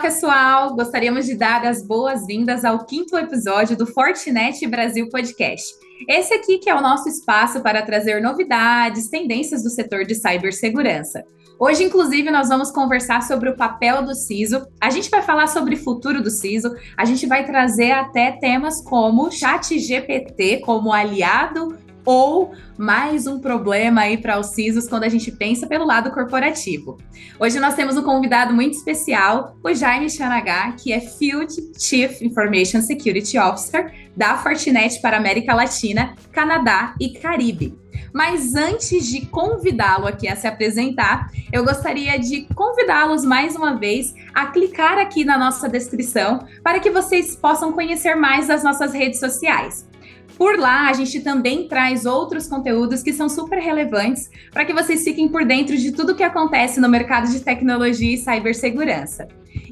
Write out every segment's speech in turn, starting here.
Pessoal! Gostaríamos de dar as boas-vindas ao 5º episódio do Fortinet Brasil Podcast. Esse aqui que é o nosso espaço para trazer novidades, tendências do setor de cibersegurança. Hoje, inclusive, nós vamos conversar sobre o papel do CISO, a gente vai falar sobre o futuro do CISO, a gente vai trazer até temas como ChatGPT como aliado ou mais um problema aí para os CISOs quando a gente pensa pelo lado corporativo. Hoje nós temos um convidado muito especial, o Jaime Chanagá, que é Field Chief Information Security Officer da Fortinet para América Latina, Canadá e Caribe. Mas antes de convidá-lo aqui a se apresentar, eu gostaria de convidá-los mais uma vez a clicar aqui na nossa descrição para que vocês possam conhecer mais as nossas redes sociais. Por lá, a gente também traz outros conteúdos que são super relevantes para que vocês fiquem por dentro de tudo que acontece no mercado de tecnologia e cibersegurança.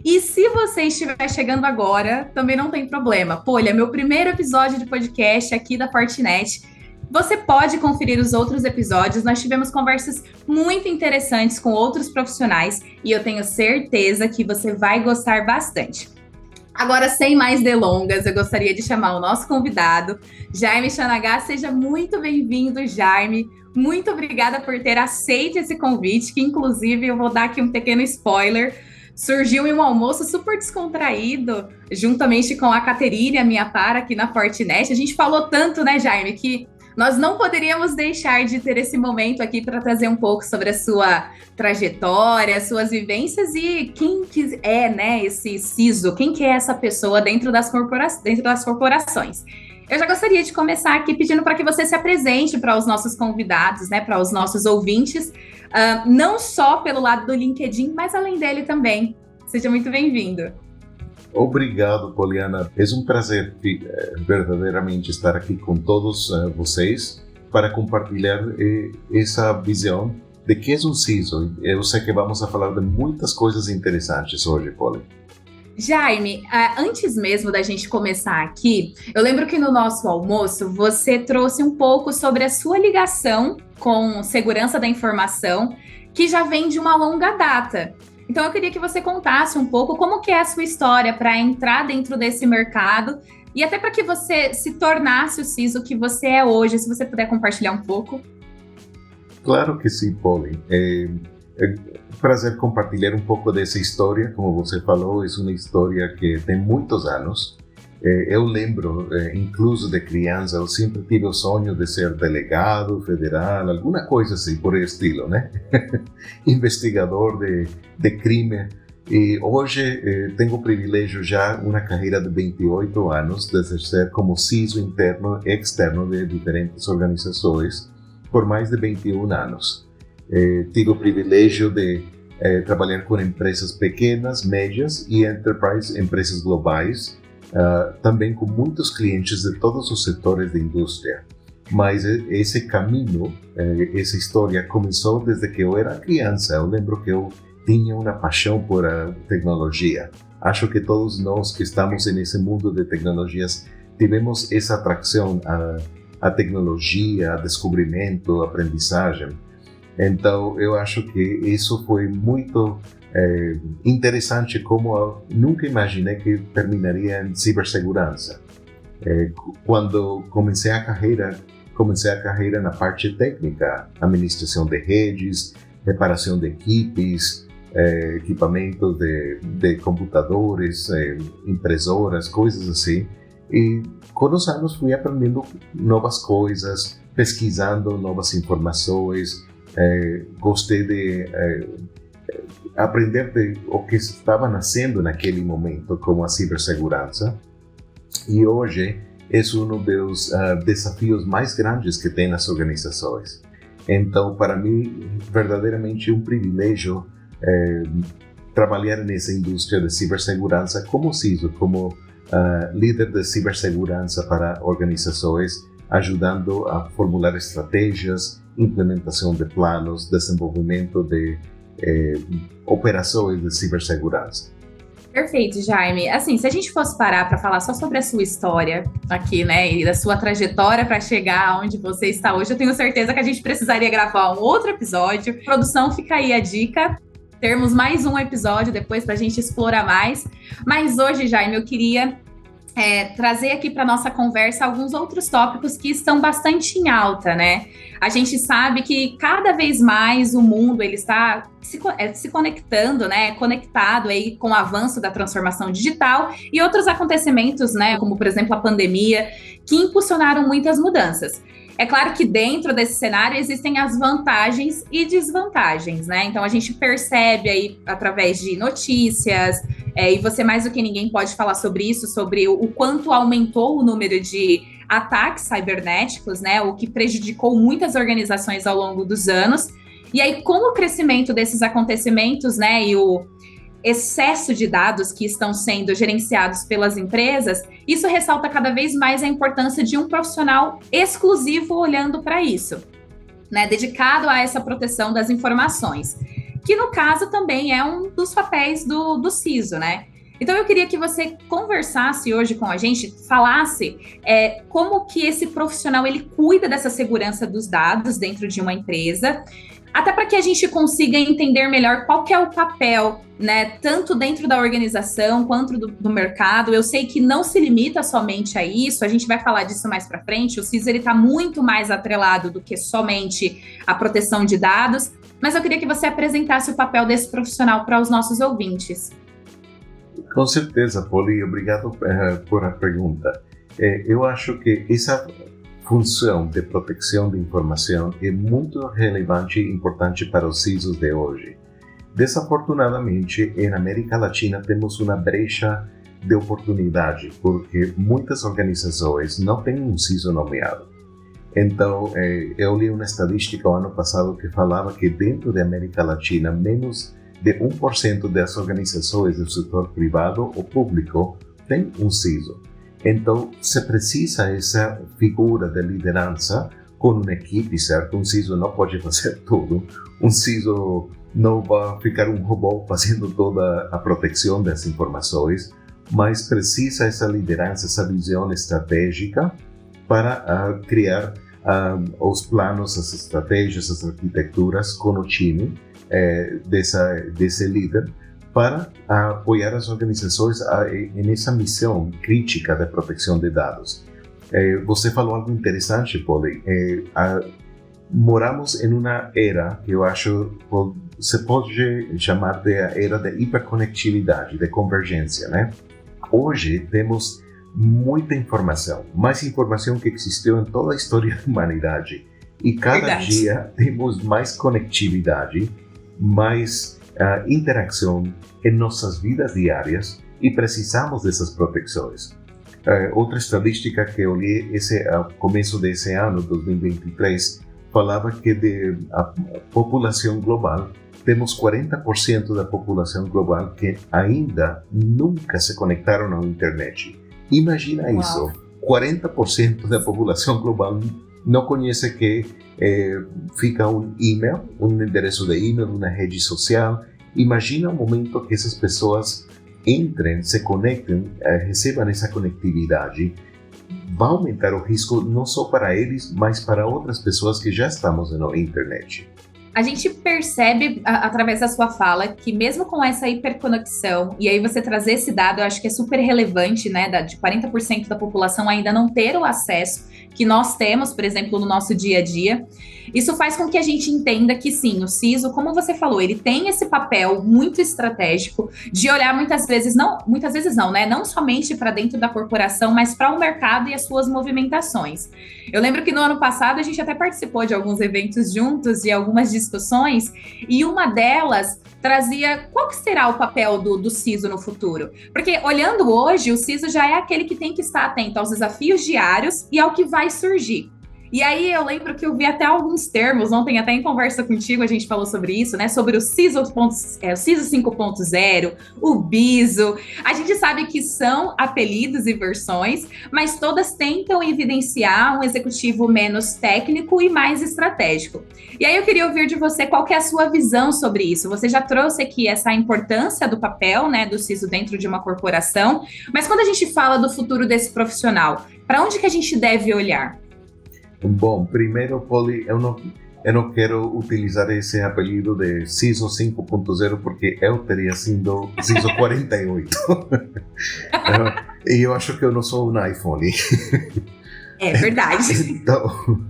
E se você estiver chegando agora, também não tem problema. Pô, ele é meu primeiro episódio de podcast aqui da Fortinet. Você pode conferir os outros episódios, nós tivemos conversas muito interessantes com outros profissionais e eu tenho certeza que você vai gostar bastante. Agora, sem mais delongas, eu gostaria de chamar o nosso convidado, Jaime Chanagá. Seja muito bem-vindo, Jaime. Muito obrigada por ter aceito esse convite, que inclusive eu vou dar aqui um pequeno spoiler. Surgiu em um almoço super descontraído, juntamente com a Caterine, a minha para aqui na Fortinet. A gente falou tanto, né, Jaime, que nós não poderíamos deixar de ter esse momento aqui para trazer um pouco sobre a sua trajetória, suas vivências e quem que é, né, esse CISO, quem que é essa pessoa dentro das corporações. Eu já gostaria de começar aqui pedindo para que você se apresente para os nossos convidados, né, para os nossos ouvintes, não só pelo lado do LinkedIn, mas além dele também. Seja muito bem-vindo. Obrigado, Poliana. É um prazer verdadeiramente estar aqui com todos vocês para compartilhar essa visão de que é um CISO. Eu sei que vamos a falar de muitas coisas interessantes hoje, Poli. Jaime, antes mesmo da gente começar aqui, eu lembro que no nosso almoço você trouxe um pouco sobre a sua ligação com segurança da informação, que já vem de uma longa data. Então, eu queria que você contasse um pouco como que é a sua história para entrar dentro desse mercado e até para que você se tornasse o CISO que você é hoje, se você puder compartilhar um pouco. Claro que sim, Poli. É um prazer compartilhar um pouco dessa história. Como você falou, é uma história que tem muitos anos. Eu lembro, incluso de criança, eu sempre tive o sonho de ser delegado federal, alguma coisa assim, por estilo, né? Investigador de crime. E hoje tenho o privilégio já, uma carreira de 28 anos, de exercer como CISO interno e externo de diferentes organizações por mais de 21 anos. Tive o privilégio de trabalhar com empresas pequenas, médias e enterprise, empresas globais, também com muitos clientes de todos os setores da indústria. Mas esse caminho, essa história começou desde que eu era criança. Eu lembro que eu tinha uma paixão por a tecnologia. Acho que todos nós que estamos nesse mundo de tecnologias tivemos essa atração à tecnologia, a descobrimento, a aprendizagem. Então, eu acho que isso foi muito interessante, como eu nunca imaginei que terminaria em cibersegurança. Quando comecei a carreira na parte técnica, administração de redes, reparação de equipes, equipamentos de computadores, impressoras, coisas assim. E com os anos fui aprendendo novas coisas, pesquisando novas informações, gostei de aprender o que estava nascendo naquele momento como a cibersegurança, e hoje é um dos desafios mais grandes que tem nas organizações. Então, para mim, verdadeiramente é um privilégio trabalhar nessa indústria de cibersegurança como CISO, como líder de cibersegurança para organizações, ajudando a formular estratégias, implementação de planos, desenvolvimento de operações de cibersegurança. Perfeito, Jaime. Assim, se a gente fosse parar para falar só sobre a sua história aqui, né, e da sua trajetória para chegar onde você está hoje, eu tenho certeza que a gente precisaria gravar um outro episódio. Produção, fica aí a dica. termos mais um episódio depois para a gente explorar mais. Mas hoje, Jaime, eu queria trazer aqui para nossa conversa alguns outros tópicos que estão bastante em alta, né? A gente sabe que cada vez mais o mundo ele está se conectando, né? Conectado aí com o avanço da transformação digital e outros acontecimentos, né? Como, por exemplo, a pandemia, que impulsionaram muitas mudanças. É claro que dentro desse cenário existem as vantagens e desvantagens, né? Então a gente percebe aí através de notícias, e você mais do que ninguém pode falar sobre isso, sobre o quanto aumentou o número de ataques cibernéticos, né? O que prejudicou muitas organizações ao longo dos anos. E aí, com o crescimento desses acontecimentos, né? E o excesso de dados que estão sendo gerenciados pelas empresas, isso ressalta cada vez mais a importância de um profissional exclusivo olhando para isso, né, dedicado a essa proteção das informações, que no caso também é um dos papéis do CISO, né? Então eu queria que você conversasse hoje com a gente, falasse como que esse profissional ele cuida dessa segurança dos dados dentro de uma empresa, até para que a gente consiga entender melhor qual que é o papel, né, tanto dentro da organização quanto do mercado. Eu sei que não se limita somente a isso, a gente vai falar disso mais para frente. O CISO está muito mais atrelado do que somente a proteção de dados, mas eu queria que você apresentasse o papel desse profissional para os nossos ouvintes. Com certeza, Poli, obrigado por a pergunta. Eu acho que essa função de proteção de informação é muito relevante e importante para os CISOs de hoje. Desafortunadamente, na América Latina temos uma brecha de oportunidade, porque muitas organizações não têm um CISO nomeado. Então, eu li uma estatística no ano passado que falava que dentro da América Latina, menos de 1% das organizações do setor privado ou público tem um CISO. Então, se precisa essa figura de liderança com uma equipe, certo? Um CISO não pode fazer tudo. Um CISO não vai ficar um robô fazendo toda a proteção das informações, mas precisa essa liderança, essa visão estratégica para criar os planos, as estratégias, as arquiteturas com o time desse líder, para apoiar as organizações nessa missão crítica de proteção de dados. Você falou algo interessante, Poli. Moramos em uma era que eu acho se pode chamar de a era da hiperconectividade, de convergência, né? Hoje temos muita informação, mais informação que existiu em toda a história da humanidade. E cada dia temos mais conectividade, mais interação em nossas vidas diárias e precisamos dessas proteções. Outra estatística que eu li ao começo desse ano, 2023, falava que a população global, temos 40% da população global que ainda nunca se conectaram à internet. Imagina isso, 40% da população global não conhece que fica um e-mail, um endereço de e-mail, uma rede social. Imagina o momento que essas pessoas entrem, se conectem, recebam essa conectividade. Vai aumentar o risco não só para eles, mas para outras pessoas que já estamos na internet. A gente percebe, através da sua fala, que mesmo com essa hiperconexão, e aí você trazer esse dado, eu acho que é super relevante, né, de 40% da população ainda não ter o acesso que nós temos, por exemplo, no nosso dia a dia. Isso faz com que a gente entenda que sim, o CISO, como você falou, ele tem esse papel muito estratégico de olhar muitas vezes não, né? Não somente para dentro da corporação, mas para o mercado e as suas movimentações. Eu lembro que no ano passado a gente até participou de alguns eventos juntos, de algumas discussões, e uma delas trazia qual que será o papel do CISO no futuro. Porque olhando hoje, o CISO já é aquele que tem que estar atento aos desafios diários e ao que vai surgir. E aí eu lembro que eu vi até alguns termos, ontem até em conversa contigo a gente falou sobre isso, né? Sobre o CISO 5.0, o BISO. A gente sabe que são apelidos e versões, mas todas tentam evidenciar um executivo menos técnico e mais estratégico. E aí eu queria ouvir de você qual que é a sua visão sobre isso. Você já trouxe aqui essa importância do papel, né, do CISO dentro de uma corporação, mas quando a gente fala do futuro desse profissional, para onde que a gente deve olhar? Bom, primeiro, Poli, eu não quero utilizar esse apelido de CISO 5.0 porque eu teria sido CISO 48. E eu acho que eu não sou um iPhone. É verdade. Então,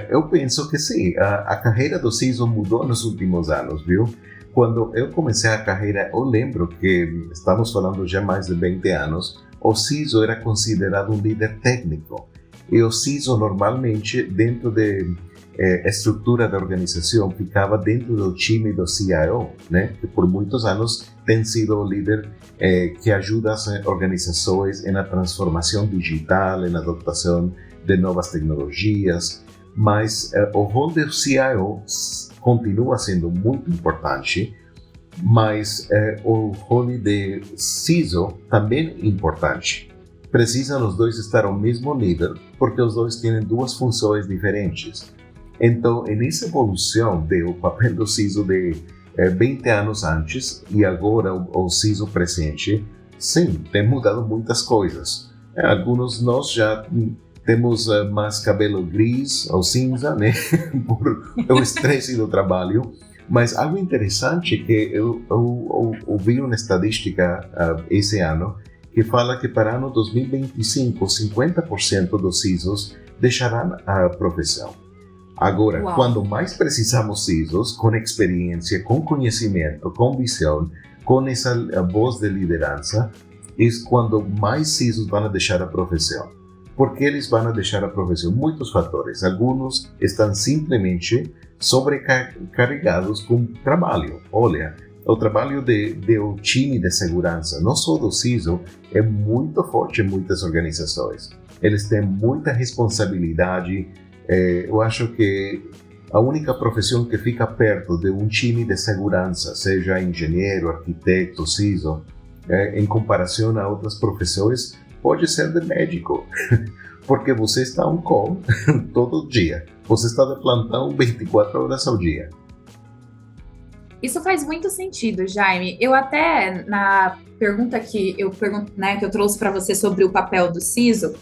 eu penso que sim, a carreira do CISO mudou nos últimos anos, viu? Quando eu comecei a carreira, eu lembro que, estamos falando já mais de 20 anos, o CISO era considerado um líder técnico. E o CISO, normalmente, dentro da estrutura da organização, ficava dentro do time do CIO, né? Que por muitos anos tem sido o líder que ajuda as organizações na transformação digital, na adaptação de novas tecnologias. Mas o rol do CIO continua sendo muito importante, mas o rol de CISO também é importante. Precisam os dois estar ao mesmo nível, porque os dois têm duas funções diferentes. Então, nessa evolução do papel do CISO de 20 anos antes e agora o CISO presente, sim, tem mudado muitas coisas. Alguns nós já temos mais cabelo gris ou cinza, né? Por o estresse do trabalho. Mas algo interessante que eu ouvi uma estatística esse ano que fala que para o ano 2025, 50% dos CISOs deixarão a profissão. Agora, Uau. quando mais precisamos CISOs, com experiência, com conhecimento, com visão, com essa voz de liderança, é quando mais CISOs vão deixar a profissão. Por que eles vão deixar a profissão? Muitos fatores. Alguns estão simplesmente sobrecarregados com trabalho. Olha, o trabalho do time de segurança, não só do CISO, é muito forte em muitas organizações. Eles têm muita responsabilidade. Eu acho que a única profissão que fica perto de um time de segurança, seja engenheiro, arquiteto, CISO, em comparação a outras profissões, pode ser de médico, porque você está on call todo dia. Você está de plantão 24 horas ao dia. Isso faz muito sentido, Jaime. Eu até, na pergunta que eu trouxe para você sobre o papel do CISO,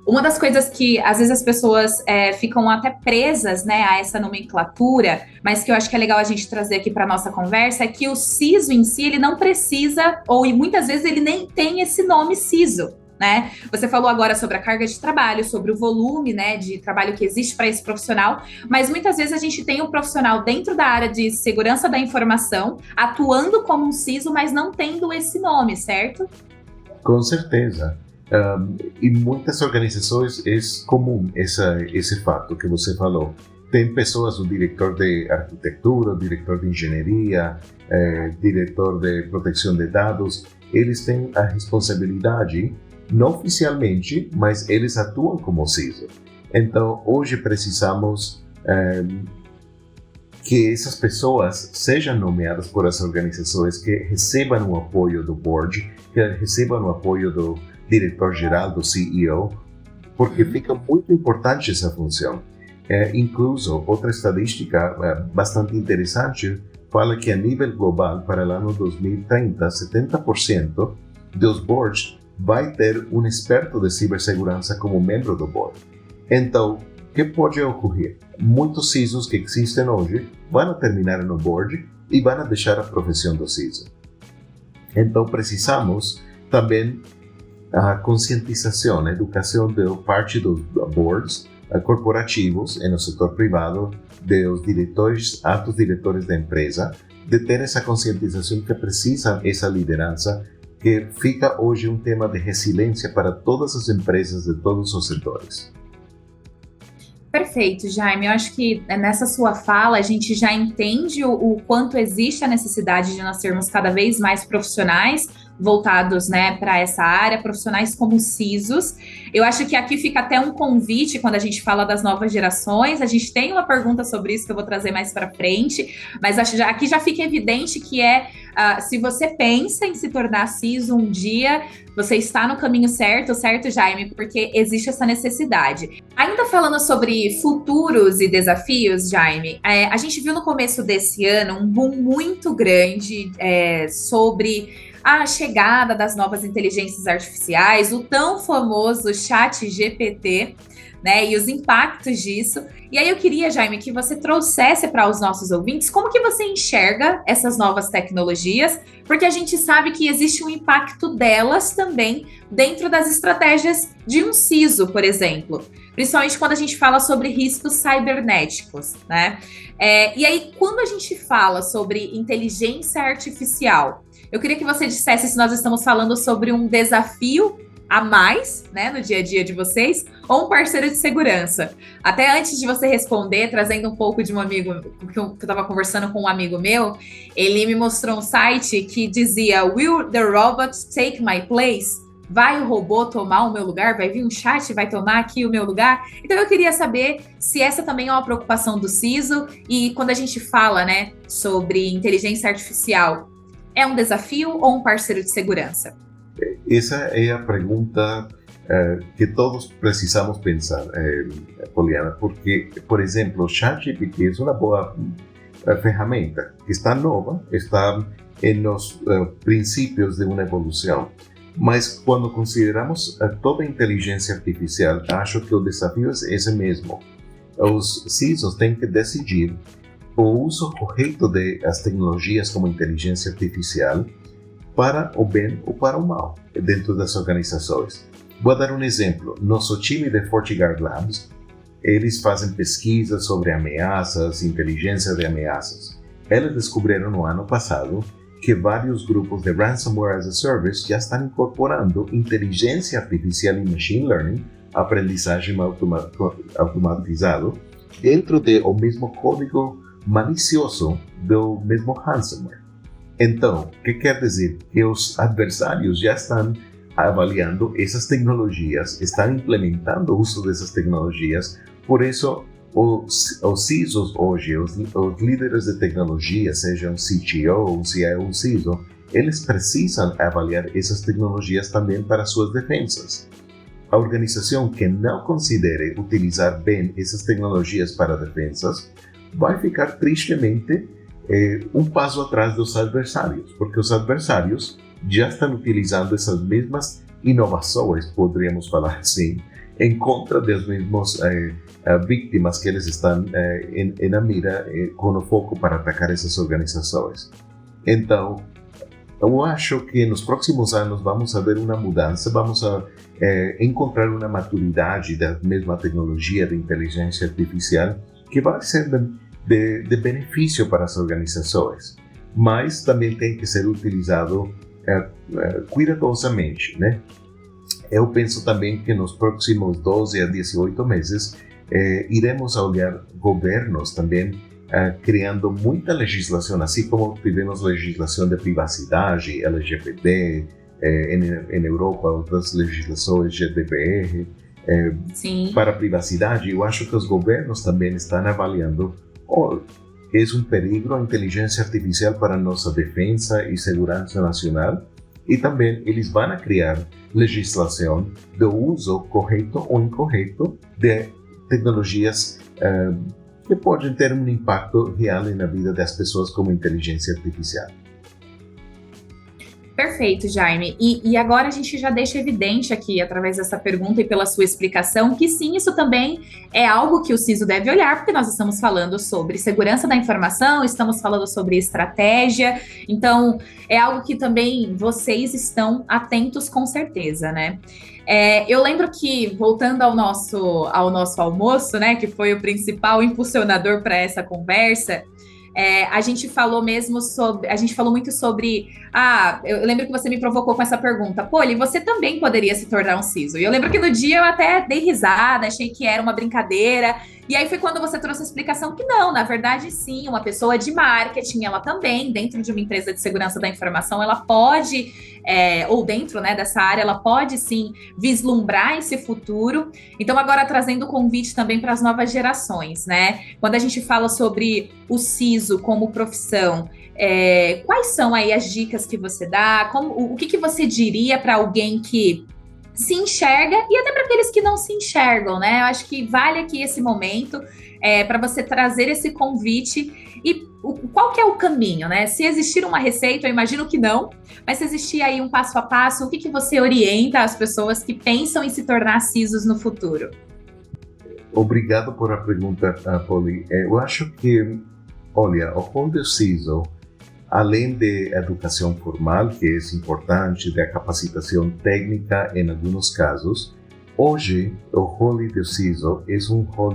uma das coisas que às vezes as pessoas ficam até presas, né, a essa nomenclatura, mas que eu acho que é legal a gente trazer aqui para nossa conversa, é que o CISO em si, ele não precisa, ou muitas vezes ele nem tem esse nome CISO. Né? Você falou agora sobre a carga de trabalho, sobre o volume, né, de trabalho que existe para esse profissional, mas muitas vezes a gente tem um profissional dentro da área de segurança da informação, atuando como um CISO, mas não tendo esse nome, certo? Com certeza. Em muitas organizações é comum esse fato que você falou. Tem pessoas, o diretor de arquitetura, o diretor de engenharia, diretor de proteção de dados, eles têm a responsabilidade, não oficialmente, mas eles atuam como CISO. Então, hoje precisamos que essas pessoas sejam nomeadas por as organizações, que recebam o apoio do board, que recebam o apoio do diretor-geral, do CEO, porque fica muito importante essa função. Incluso, outra estatística bastante interessante fala que a nível global, para o ano 2030, 70% dos boards vai ter um experto de cibersegurança como membro do board. Então, o que pode ocorrer? Muitos CISOs que existem hoje vão terminar no board e vão deixar a profissão do CISO. Então, precisamos também a conscientização, a educação de parte dos boards corporativos no setor privado, dos diretores, altos diretores da empresa, de ter essa conscientização que precisa essa liderança, que fica hoje um tema de resiliência para todas as empresas de todos os setores. Perfeito, Jaime. Eu acho que nessa sua fala a gente já entende o quanto existe a necessidade de nós sermos cada vez mais profissionais voltados, né, para essa área, profissionais como CISOs. Eu acho que aqui fica até um convite quando a gente fala das novas gerações. A gente tem uma pergunta sobre isso que eu vou trazer mais para frente, mas acho aqui já fica evidente que se você pensa em se tornar CISO um dia, você está no caminho certo, Jaime? Porque existe essa necessidade. Ainda falando sobre futuros e desafios, Jaime, a gente viu no começo desse ano um boom muito grande sobre a chegada das novas inteligências artificiais, o tão famoso ChatGPT, né, e os impactos disso. E aí eu queria, Jaime, que você trouxesse para os nossos ouvintes como que você enxerga essas novas tecnologias, porque a gente sabe que existe um impacto delas também dentro das estratégias de um CISO, por exemplo. Principalmente quando a gente fala sobre riscos cibernéticos, né? E aí, quando a gente fala sobre inteligência artificial, eu queria que você dissesse se nós estamos falando sobre um desafio a mais, né, no dia a dia de vocês, ou um parceiro de segurança. Até antes de você responder, trazendo um pouco de um amigo, que eu estava conversando com um amigo meu, ele me mostrou um site que dizia: Will the robots take my place? Vai o robô tomar o meu lugar? Vai vir um chat, vai tomar aqui o meu lugar? Então eu queria saber se essa também é uma preocupação do CISO, e quando a gente fala, né, sobre inteligência artificial, é um desafio ou um parceiro de segurança? Essa é a pergunta que todos precisamos pensar, Poliana, porque, por exemplo, o ChatGPT é uma boa ferramenta, que está nova, está nos princípios de uma evolução, mas quando consideramos toda a inteligência artificial, acho que o desafio é esse mesmo. Os CISOs têm que decidir o uso correto das tecnologias como inteligência artificial para o bem ou para o mal dentro das organizações. Vou dar um exemplo. Nosso time de FortiGuard Labs, eles fazem pesquisas sobre ameaças, inteligência de ameaças. Eles descobriram no ano passado que vários grupos de Ransomware as a Service já estão incorporando inteligência artificial e machine learning, aprendizagem automatizado, dentro do mesmo código malicioso do mesmo ransomware. Então, o que quer dizer? Que os adversários já estão avaliando essas tecnologias, estão implementando o uso dessas tecnologias. Por isso, os CISOs hoje, os líderes de tecnologia, seja um CTO, um CIO, um CISO, eles precisam avaliar essas tecnologias também para suas defesas. A organização que não considere utilizar bem essas tecnologias para defesas vai ficar tristemente um passo atrás dos adversários, porque os adversários já estão utilizando essas mesmas inovações, poderíamos falar assim, em contra das mesmas vítimas que eles estão na mira com o foco para atacar essas organizações. Então, eu acho que nos próximos anos vamos ver uma mudança, vamos encontrar uma maturidade da mesma tecnologia de inteligência artificial que vai ser de benefício para as organizações, mas também tem que ser utilizado cuidadosamente, né? Eu penso também que nos próximos 12 a 18 meses iremos olhar governos também criando muita legislação, assim como tivemos legislação de privacidade, LGBT, em Europa, outras legislações, GDPR, para a privacidade. Eu acho que os governos também estão avaliando é um perigo a inteligência artificial para nossa defesa e segurança nacional, e também eles vão criar legislação do uso correto ou incorreto de tecnologias que podem ter um impacto real na vida das pessoas como inteligência artificial. Perfeito, Jaime. E agora a gente já deixa evidente aqui, através dessa pergunta e pela sua explicação, que sim, isso também é algo que o CISO deve olhar, porque nós estamos falando sobre segurança da informação, estamos falando sobre estratégia, então é algo que também vocês estão atentos com certeza, né? Eu lembro que, voltando ao nosso almoço, né, que foi o principal impulsionador para essa conversa, a gente falou muito sobre. Eu lembro que você me provocou com essa pergunta. Poli, você também poderia se tornar um CISO? E eu lembro que no dia eu até dei risada, achei que era uma brincadeira. E aí foi quando você trouxe a explicação que não, na verdade, sim, uma pessoa de marketing, ela também, dentro de uma empresa de segurança da informação, ela pode, ou dentro, né, dessa área, ela pode sim vislumbrar esse futuro. Então, agora trazendo o convite também para as novas gerações, né? Quando a gente fala sobre o CISO como profissão, quais são aí as dicas que você dá? O que você diria para alguém que se enxerga e até para aqueles que não se enxergam, né? Eu acho que vale aqui esse momento para você trazer esse convite e qual que é o caminho, né? Se existir uma receita, eu imagino que não, mas se existir aí um passo a passo, o que você orienta as pessoas que pensam em se tornar CISOs no futuro? Obrigado por a pergunta, Polly. Eu acho que, olha, o rol do CISO, além de educação formal, que é importante, da capacitação técnica em alguns casos, hoje o rol do CISO é um rol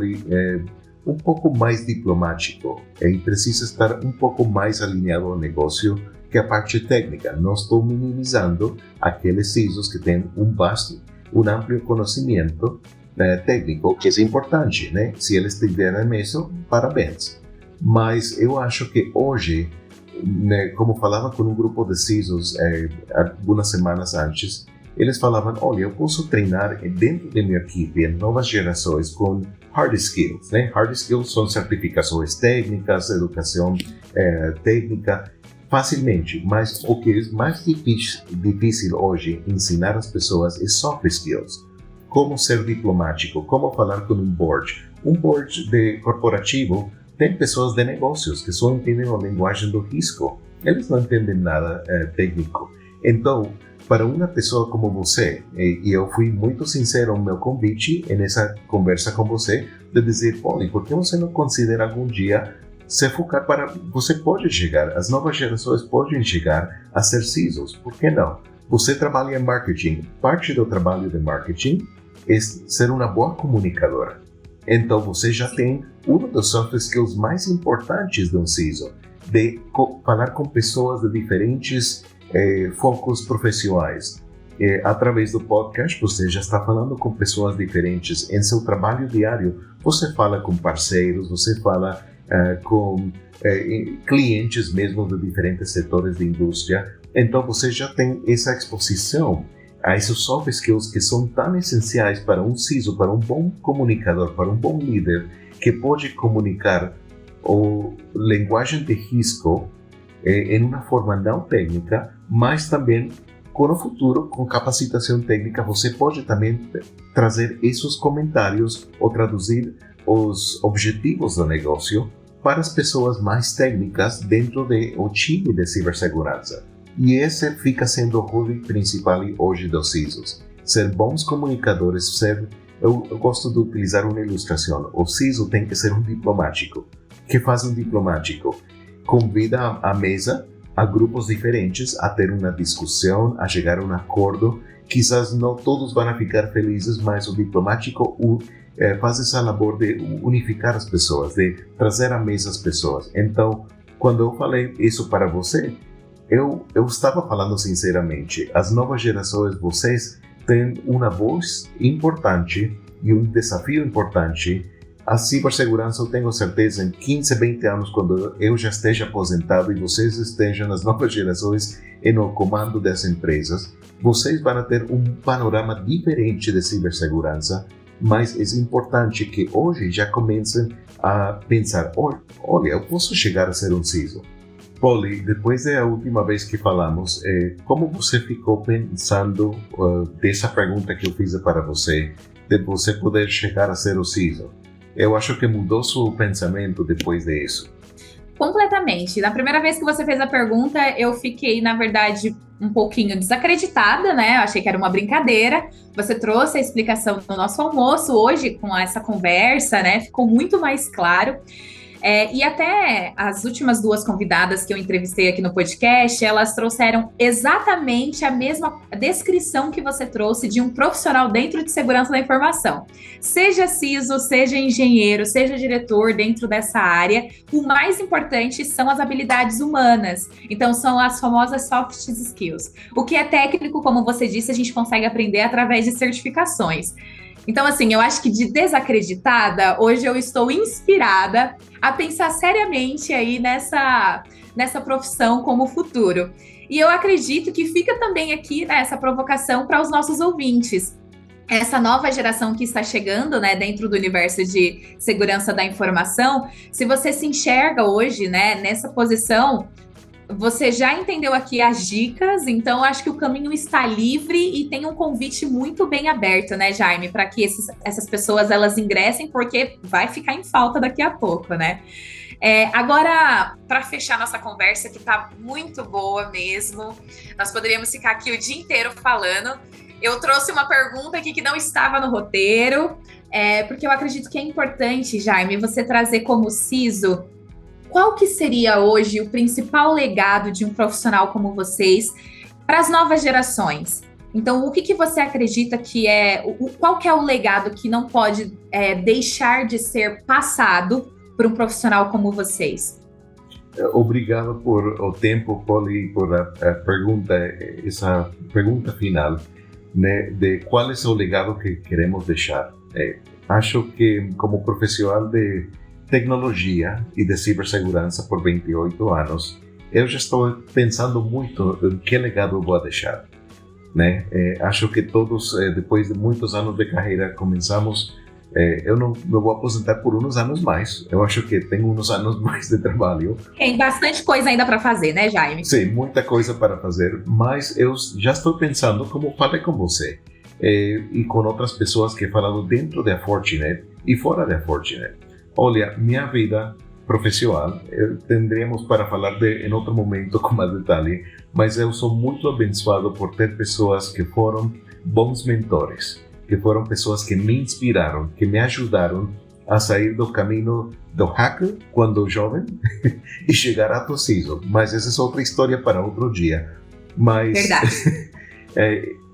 um pouco mais diplomático e precisa estar um pouco mais alinhado ao negócio que a parte técnica. Não estou minimizando aqueles CISOs que têm um amplo conhecimento técnico, que é importante, né? Se eles tiverem isso, parabéns. Mas eu acho que hoje, né, como falava com um grupo de CISOs algumas semanas antes, eles falavam, olha, eu posso treinar dentro da minha equipe em novas gerações com hard skills, né? Hard skills são certificações técnicas, educação técnica, facilmente, mas o que é mais difícil hoje ensinar as pessoas é soft skills. Como ser diplomático, como falar com um board. Um board corporativo tem pessoas de negócios que só entendem a linguagem do risco. Eles não entendem nada técnico. Então, para uma pessoa como você, e eu fui muito sincero no meu convite nessa conversa com você, de dizer, Polly, por que você não considera algum dia se focar para... Você pode chegar, as novas gerações podem chegar a ser CISOs, por que não? Você trabalha em marketing, parte do trabalho de marketing é ser uma boa comunicadora. Então você já tem um dos soft skills mais importantes de um CISO, de falar com pessoas de diferentes focos profissionais. Através do podcast, você já está falando com pessoas diferentes. Em seu trabalho diário, você fala com parceiros, você fala com clientes mesmo de diferentes setores da indústria. Então você já tem essa exposição a esses soft skills que são tão essenciais para um CISO, para um bom comunicador, para um bom líder, que pode comunicar a linguagem de risco em uma forma não técnica, mas também com o futuro, com capacitação técnica, você pode também trazer esses comentários ou traduzir os objetivos do negócio para as pessoas mais técnicas dentro do time de cibersegurança. E esse fica sendo o rol principal hoje dos CISOs. Ser bons comunicadores, eu gosto de utilizar uma ilustração. O CISO tem que ser um diplomático. O que faz um diplomático? Convida à mesa a grupos diferentes a ter uma discussão, a chegar a um acordo. Quizás não todos vão ficar felizes, mas o diplomático faz essa labor de unificar as pessoas, de trazer à mesa as pessoas. Então, quando eu falei isso para você, eu estava falando sinceramente. As novas gerações, vocês têm uma voz importante e um desafio importante. A cibersegurança, eu tenho certeza, em 15, 20 anos, quando eu já esteja aposentado e vocês estejam nas novas gerações no comando das empresas, vocês vão ter um panorama diferente de cibersegurança, mas é importante que hoje já comecem a pensar, olha, eu posso chegar a ser um CISO. Polly, depois da última vez que falamos, como você ficou pensando dessa pergunta que eu fiz para você, de você poder chegar a ser o CISO? Eu acho que mudou seu pensamento depois disso. Completamente. Na primeira vez que você fez a pergunta, eu fiquei, na verdade, um pouquinho desacreditada, né? Eu achei que era uma brincadeira. Você trouxe a explicação no nosso almoço hoje, com essa conversa, né? Ficou muito mais claro. E até as últimas duas convidadas que eu entrevistei aqui no podcast, elas trouxeram exatamente a mesma descrição que você trouxe de um profissional dentro de segurança da informação. Seja CISO, seja engenheiro, seja diretor dentro dessa área, o mais importante são as habilidades humanas. Então, são as famosas soft skills. O que é técnico, como você disse, a gente consegue aprender através de certificações. Então, assim, eu acho que de desacreditada, hoje eu estou inspirada a pensar seriamente aí nessa profissão como futuro. E eu acredito que fica também aqui, né, essa provocação para os nossos ouvintes. Essa nova geração que está chegando, né, dentro do universo de segurança da informação, se você se enxerga hoje, né, nessa posição, você já entendeu aqui as dicas, então acho que o caminho está livre e tem um convite muito bem aberto, né, Jaime, para que essas pessoas elas ingressem, porque vai ficar em falta daqui a pouco, né? Agora, para fechar nossa conversa, que está muito boa mesmo, nós poderíamos ficar aqui o dia inteiro falando. Eu trouxe uma pergunta aqui que não estava no roteiro, porque eu acredito que é importante, Jaime, você trazer como CISO qual que seria hoje o principal legado de um profissional como vocês para as novas gerações. Então, o que você acredita que qual que é o legado que não pode deixar de ser passado por um profissional como vocês? Obrigado por o tempo, Polly, por a pergunta, essa pergunta final, né, de qual é o legado que queremos deixar. Acho que como profissional de tecnologia e de cibersegurança por 28 anos, eu já estou pensando muito em que legado eu vou deixar, né? Acho que todos, depois de muitos anos de carreira, começamos. Eu não vou aposentar por uns anos mais. Eu acho que tenho uns anos mais de trabalho. Tem bastante coisa ainda para fazer, né, Jaime? Sim, muita coisa para fazer. Mas eu já estou pensando, como falei com você, e com outras pessoas que falaram dentro da Fortinet e fora da Fortinet. Olha, minha vida profissional, tendríamos para falar em outro momento com mais detalhe, mas eu sou muito abençoado por ter pessoas que foram bons mentores, que foram pessoas que me inspiraram, que me ajudaram a sair do caminho do hacker quando jovem e chegar a CISO. Mas essa é outra história para outro dia. Mas verdade.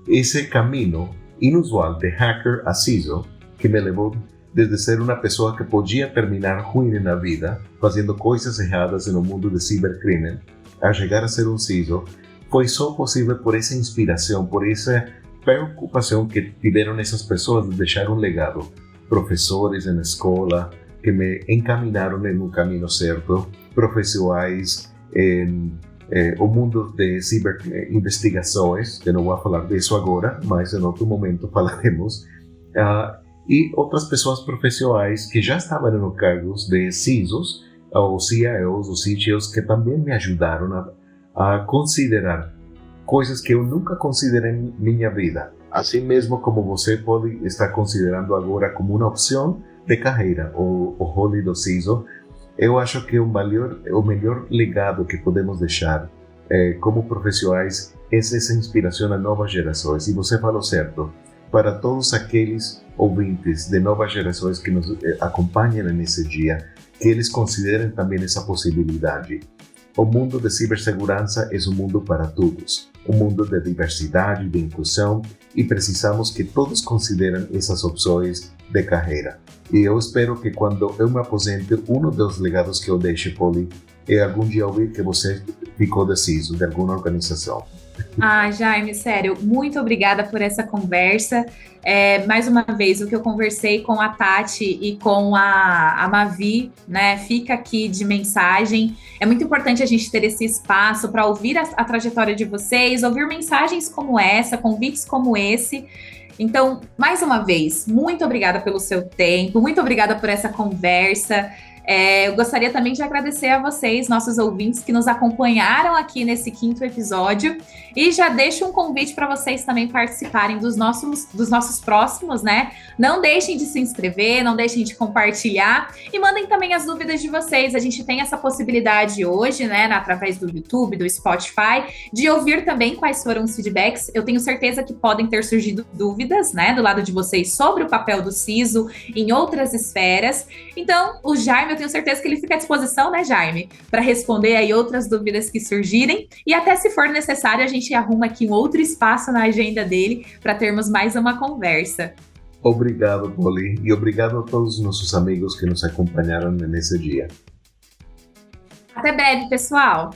Esse caminho inusual de hacker a CISO, que me levou desde ser uma pessoa que podia terminar ruim na vida, fazendo coisas erradas no mundo de cibercrime, a chegar a ser um CISO, foi só possível por essa inspiração, por essa preocupação que tiveram essas pessoas de deixar um legado. Professores na escola que me encaminaram no caminho certo, profissionais o mundo de ciberinvestigações, que não vou falar disso agora, mas em outro momento falaremos, e outras pessoas profissionais que já estavam no cargos de CISOs, ou CIOs, ou CTOs, que também me ajudaram a considerar coisas que eu nunca considerei em minha vida. Assim mesmo como você pode estar considerando agora como uma opção de carreira, o rol do CISO, eu acho que o melhor legado que podemos deixar como profissionais é essa inspiração a novas gerações. E você falou certo, para todos aqueles ouvintes de novas gerações que nos acompanham nesse dia, que eles considerem também essa possibilidade. O mundo de cibersegurança é um mundo para todos, um mundo de diversidade, de inclusão, e precisamos que todos considerem essas opções de carreira. E eu espero que quando eu me aposente, um dos legados que eu deixe, Polly, é algum dia ouvir que você ficou deciso de alguma organização. Jaime, sério, muito obrigada por essa conversa. Mais uma vez, o que eu conversei com a Tati e com a Mavi, né, fica aqui de mensagem. É muito importante a gente ter esse espaço para ouvir a trajetória de vocês, ouvir mensagens como essa, convites como esse. Então, mais uma vez, muito obrigada pelo seu tempo, muito obrigada por essa conversa. Eu gostaria também de agradecer a vocês, nossos ouvintes, que nos acompanharam aqui nesse 5º episódio, e já deixo um convite para vocês também participarem dos nossos próximos, né? Não deixem de se inscrever, não deixem de compartilhar e mandem também as dúvidas de vocês. A gente tem essa possibilidade hoje, né, através do YouTube, do Spotify, de ouvir também quais foram os feedbacks. Eu tenho certeza que podem ter surgido dúvidas, né, do lado de vocês sobre o papel do CISO em outras esferas. Então, o Jaime, eu tenho certeza que ele fica à disposição, né, Jaime, para responder aí outras dúvidas que surgirem, e até se for necessário, a gente arruma aqui um outro espaço na agenda dele para termos mais uma conversa. Obrigado, Polly, e obrigado a todos os nossos amigos que nos acompanharam nesse dia. Até breve, pessoal!